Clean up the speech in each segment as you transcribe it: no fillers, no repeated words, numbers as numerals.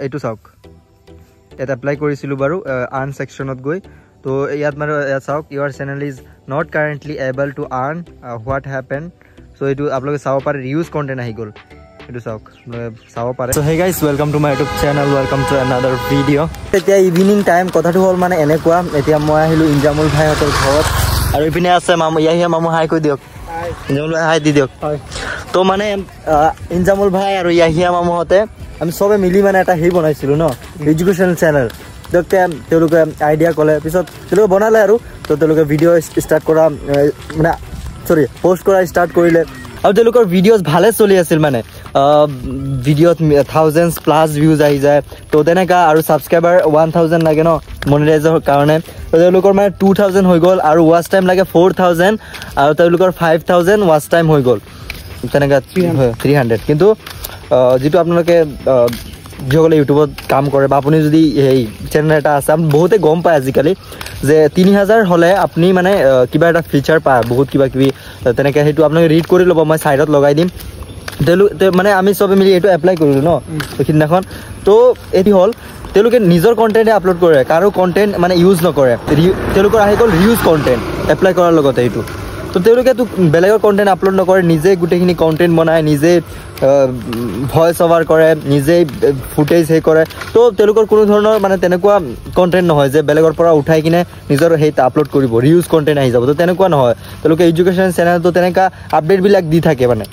এইটো চাওক ইয়াত এপ্লাই কৰিছিলোঁ বাৰু আৰ্ণ ছেকশ্যনত গৈ তো ইয়াত মানে ইয়াত চাওক your channel is not currently able to earn what happen so' এইটো আপোনালোকে চাব পাৰে ৰিউজ কণ্টেণ্ট আহি গ'ল এইটো চাওক চাব পাৰে so' hey guys welcome to my YouTube channel welcome to another video' এতিয়া ইভিনিং টাইম কথাটো হ'ল মানে এনেকুৱা এতিয়া মই আহিলোঁ ইনজামুল ভাইহঁতৰ ঘৰত আৰু ইপিনে আছে মামু ইয়াহিয়া মামু হাই কৈ দিয়ক ইনজামুল ভাই হাই দি দিয়ক তো মানে ইনজামুল ভাই আৰু ইয়াহিয়া মামুহঁতে আমি চবে মিলি মানে এটা হেৰি বনাইছিলোঁ ন এডুকেশ্যনেল চেনেল তেওঁলোকে আইডিয়া ক'লে পিছত তেওঁলোকে বনালে আৰু তো তেওঁলোকে ভিডিঅ' ষ্টাৰ্ট কৰা মানে পষ্ট কৰা ষ্টাৰ্ট কৰিলে আৰু তেওঁলোকৰ ভিডিঅ'জ ভালে চলি আছিল মানে ভিডিঅ'ত 1000+ ভিউজ আহি যায় তো তেনেকুৱা আৰু ছাবস্ক্ৰাইবাৰ 1000 লাগে ন মনিটাইজৰ কাৰণে তো তেওঁলোকৰ মানে 2000 হৈ গ'ল আৰু ৱাচ টাইম লাগে 4000 আৰু তেওঁলোকৰ 5000 ৱাচ টাইম হৈ গ'ল তেনেকুৱা 300 কিন্তু যিটো আপোনালোকে যিসকলে ইউটিউবত কাম কৰে বা আপুনি যদি এই চেনেল এটা আছে আপুনি বহুতে গম পায় আজিকালি যে 3000 হ'লে আপুনি মানে কিবা এটা ফিচাৰ পায় বহুত কিবা কিবি তেনেকৈ সেইটো আপোনালোকে ৰিড কৰি ল'ব মই ছাইডত লগাই দিম মানে আমি চবে মিলি এইটো এপ্লাই কৰিলোঁ ন সেইদিনাখন তো এইটো হ'ল তেওঁলোকে নিজৰ কণ্টেণ্টে আপলোড কৰে কাৰো কণ্টেণ্ট মানে ইউজ নকৰে তেওঁলোকৰ আহি গ'ল ৰিউজ কণ্টেণ্ট এপ্লাই কৰাৰ লগতে এইটো তো তেওঁলোকেতো বেলেগৰ কণ্টেণ্ট আপলোড নকৰে নিজে গোটেইখিনি কণ্টেণ্ট বনায় নিজে ভইচ অভাৰ কৰে নিজেই ফুটেজ সেই কৰে তো তেওঁলোকৰ কোনো ধৰণৰ মানে তেনেকুৱা কণ্টেণ্ট নহয় যে বেলেগৰ পৰা উঠাই কিনে নিজৰ সেইটো আপলোড কৰিব ৰিউজ কণ্টেণ্ট আহি যাব তো তেনেকুৱা নহয় তেওঁলোকে এডুকেশ্যন চেনেলটো তেনেকুৱা আপডেটবিলাক দি থাকে মানে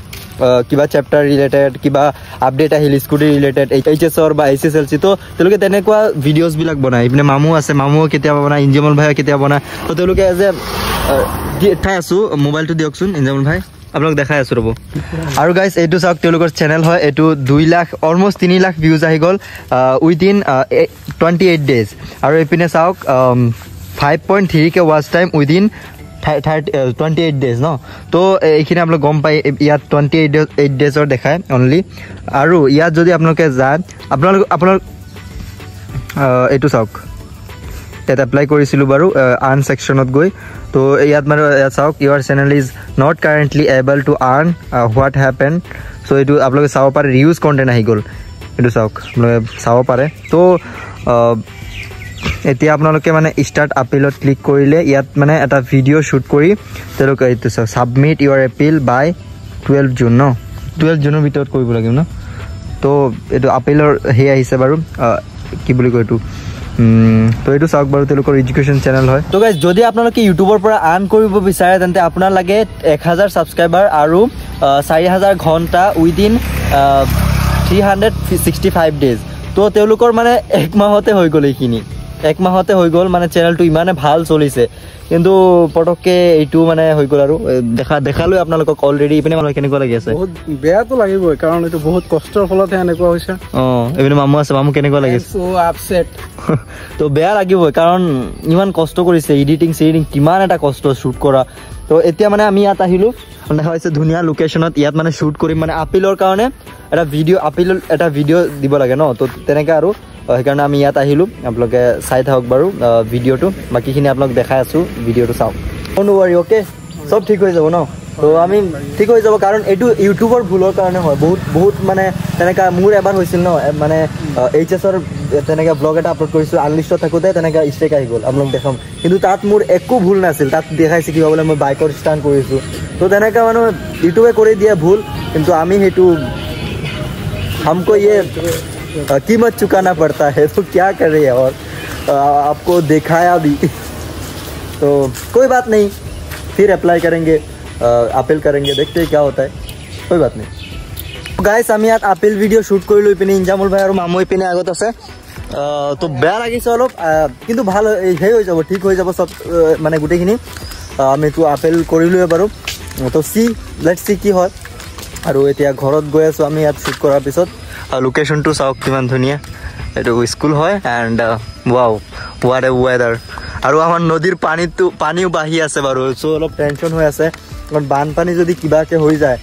কিবা চেপ্টাৰ ৰিলেটেড কিবা আপডেট আহিল স্কুটি ৰিলেটেড HSৰ বা HSLC তো তেওঁলোকে তেনেকুৱা ভিডিঅ'জবিলাক বনায় ইপিনে মামু আছে মামুও কেতিয়াবা বনায় ইনজামুল ভাইও কেতিয়াবা বনায় তো তেওঁলোকে এজ এ দেখাই আছোঁ মোবাইলটো দিয়কচোন ইনজামুল ভাই আপোনালোক দেখাই আছোঁ ৰ'ব আৰু গাইজ এইটো চাওক তেওঁলোকৰ চেনেল হয় এইটো 2 লাখ অলমষ্ট 3 লাখ ভিউজ আহি গ'ল উইদিন 28 ডেজ আৰু এইপিনে চাওক 5.3K watch time within 28 days ন তো এইখিনি আপোনালোক গম পায় ইয়াত 28 ডেজৰ দেখায় অনলি আৰু ইয়াত যদি আপোনালোকে যায় আপোনালোক এইটো চাওক ইয়াত এপ্লাই কৰিছিলোঁ বাৰু আৰ্ণ ছেকশ্যনত গৈ তো ইয়াত মানে ইয়াত চাওক your channel is not currently able to earn what happen so' এইটো আপোনালোকে চাব পাৰে ৰিউজ কণ্টেণ্ট আহি গ'ল এইটো চাওক আপোনালোকে চাব পাৰে তো এতিয়া আপোনালোকে মানে ষ্টাৰ্ট আপিলত ক্লিক কৰিলে ইয়াত মানে এটা ভিডিঅ' শ্বুট কৰি তেওঁলোকে এইটো চাওক ছাবমিট ইউৰ এপিল বাই 12 জুন ন 12 জুনৰ ভিতৰত কৰিব লাগিব ন তো এইটো আপিলৰ সেই আহিছে বাৰু কি বুলি কয় এইটো তো এইটো চাওক বাৰু তেওঁলোকৰ এডুকেশ্যন চেনেল হয় তো গাইজ যদি আপোনালোকে ইউটিউবৰ পৰা আৰ্ণ কৰিব বিচাৰে তেন্তে আপোনাৰ লাগে 1000 ছাবস্ক্ৰাইবাৰ আৰু 4000 ঘণ্টা উইদিন 365 ডেজ তো তেওঁলোকৰ মানে এক মাহতে হৈ গ'ল এইখিনি এক মাহতে হৈ গ'ল মানে চেনেলটো ইমানে ভাল চলিছে কিন্তু পটককৈ এইটো মানে হৈ গ'ল আৰু দেখালৈ আপোনালোকক অলৰেডি ইপিনে মানুহ কেনেকুৱা লাগি আছে বহুত বেয়াটো লাগিবই কাৰণ এইটো বহুত কষ্টৰ ফলতহে এনেকুৱা হৈছে এইপিনে মামু আছে মামু কেনেকুৱা লাগিছে আপছেট তো বেয়া লাগিবই কাৰণ ইমান কষ্ট কৰিছে এডিটিং কিমান এটা কষ্ট শ্বুট কৰা তো এতিয়া মানে আমি ইয়াত আহিলোঁ দেখা হৈছে ধুনীয়া লোকেশ্যনত ইয়াত মানে শ্বুট কৰিম মানে আপিলৰ কাৰণে এটা ভিডিঅ' দিব লাগে ন তো তেনেকৈ আৰু সেইকাৰণে আমি ইয়াত আহিলোঁ আপোনালোকে চাই থাকক বাৰু ভিডিঅ'টো বাকীখিনি আপোনালোক দেখাই আছোঁ ভিডিঅ'টো চাওক নোৱাৰি অ'কে চব ঠিক হৈ যাব ন তো আমি ঠিক হৈ যাব কাৰণ এইটো ইউটিউবৰ ভুলৰ কাৰণে হয় বহুত মানে তেনেকুৱা মোৰ এবাৰ হৈছিল ন মানে HSৰ তেনেকৈ ব্লগ এটা আপলোড কৰিছোঁ আনলিষ্টত থাকোঁতে তেনেকৈ ষ্ট্ৰেক আহি গ'ল আপোনালোক দেখাম কিন্তু তাত মোৰ একো ভুল নাছিল তাত দেখাইছে কিবা বোলে মই বাইকৰ ষ্টাণ্ট কৰিছোঁ তো তেনেকুৱা মানুহ ইউটিউবে কৰি দিয়ে ভুল কিন্তু আমি সেইটো हमको ये कीमत चुकाना पड़ता है तो क्या कर रही है और आपको दिखाया भी तो कोई बात नहीं फिर अप्लाई करेंगे अपील करेंगे देखते हैं क्या होता है कोई बात नहीं गाइस আমি ইয়াত আপীল ভিডিঅ' শ্বুট কৰিলোঁ ইপিনে ইনজামুল ভাই আৰু মামু ইপিনে আগত আছে তো বেয়া লাগিছে অলপ কিন্তু ভাল সেই হৈ যাব ঠিক হৈ যাব চব মানে গোটেইখিনি আমি এইটো আপীল কৰিলোঁৱে বাৰু তো লেটছ চি কি হয় আৰু এতিয়া ঘৰত গৈ আছোঁ আমি ইয়াত শ্বুট কৰাৰ পিছত লোকেশ্যনটো চাওক কিমান ধুনীয়া এইটো স্কুল হয় and wow what a weather আৰু আমাৰ নদীৰ পানীও বাঢ়ি আছে বাৰু চ' অলপ টেনশ্যন হৈ আছে কাৰণ বানপানী যদি কিবাকৈ হৈ যায়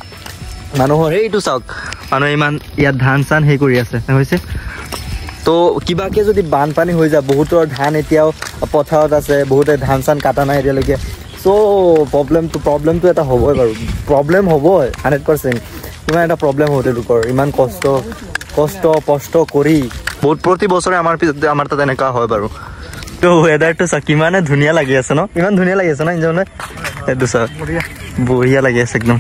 মানুহৰ এইটো চাওক মানুহে ইমান ইয়াত ধান চান সেই কৰি আছে হৈছে তো কিবাকৈ যদি বানপানী হৈ যায় বহুতৰ ধান এতিয়াও পথাৰত আছে বহুতে ধান চান কাটা নাই এতিয়ালৈকে চ' প্ৰব্লেমটো এটা হ'বই বাৰু প্ৰব্লেম হ'বই 100% ইমান এটা প্ৰব্লেম হ'ব তেওঁলোকৰ ইমান কষ্ট কষ্ট কৰি বহুত প্ৰতি বছৰে আমাৰ তাত এনেকুৱা হয় বাৰু তো ৱেডাৰটো চা কিমানে ধুনীয়া লাগি আছে ন ইমান ধুনীয়া লাগি আছে ন ইঞ্জনে এইটো চা বঢ়িয়া লাগি আছে একদম